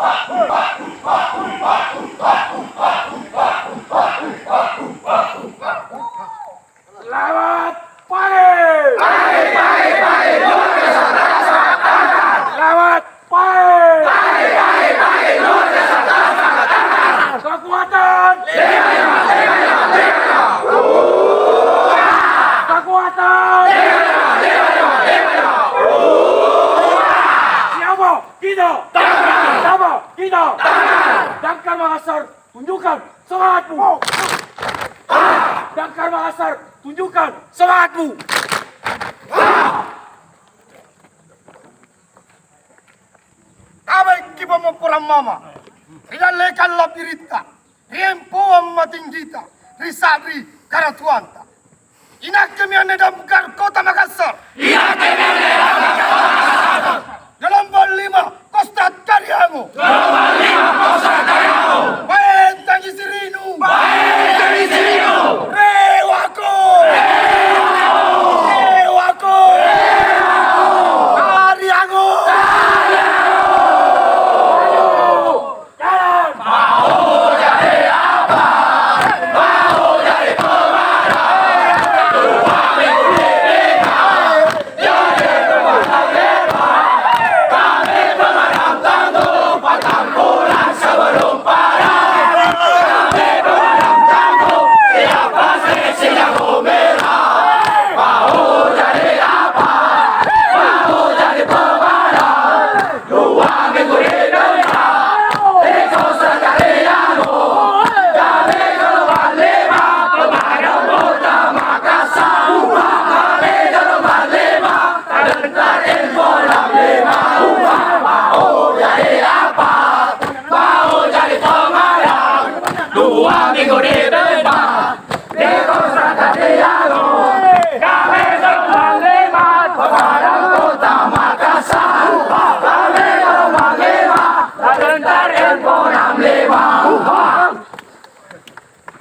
Selamat pagi. Selamat pagi. Kekuatan. Kekuatan. Siapa kita? Siapa kita? Damkar Makassar, tunjukkan semangatmu. Damkar Makassar, tunjukkan semangatmu. Kami kibamu pulang mama. Rilalekan labirita. Riempo matinggita. Risabri karatuanta. Inak kami ane damkar kota Makassar. Gelombang 5 Kostat Karyamu. Baik tangi sirinu. Rewaku. Karyamu.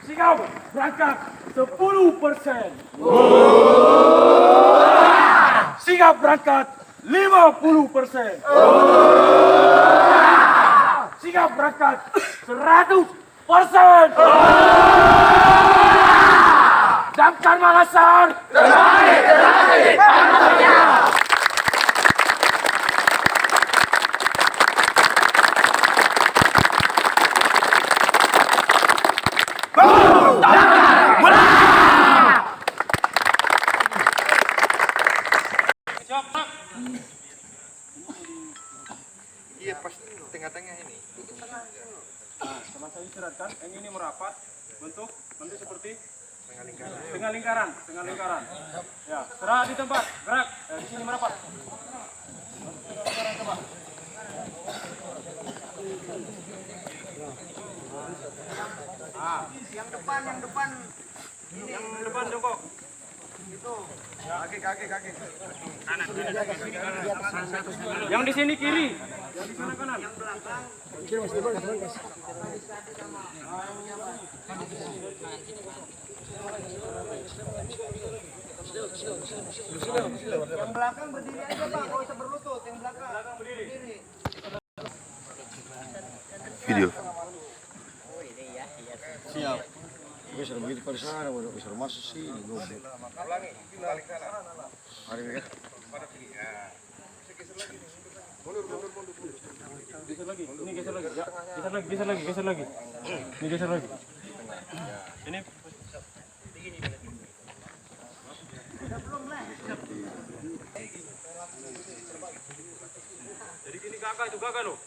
Sikap berangkat 10%. Sikap berangkat 50%. Sikap berangkat 100%. Damkar Makassar. Iya pas tengah-tengah ini. Sama saya istirahatkan, yang ini merapat, bentuk seperti setengah lingkaran. Ya, serah di tempat, gerak, di sini merapat. Yang depan jongkok. Itu. Kaki. Kanan. Yang di sini kiri, yang di sana kanan. Yang belakang. Yang belakang berdiri aja Bang, enggak usah berlutut. Yang belakang berdiri. Video. Siap. Bisa begitu pada sana, bisa masuk sini. Ulangi, balik kanan. Hari ini. Geser lagi. Ini geser lagi. Ya. Geser lagi. Ini geser lagi. Ini jadi gini kakak itu kakak loh.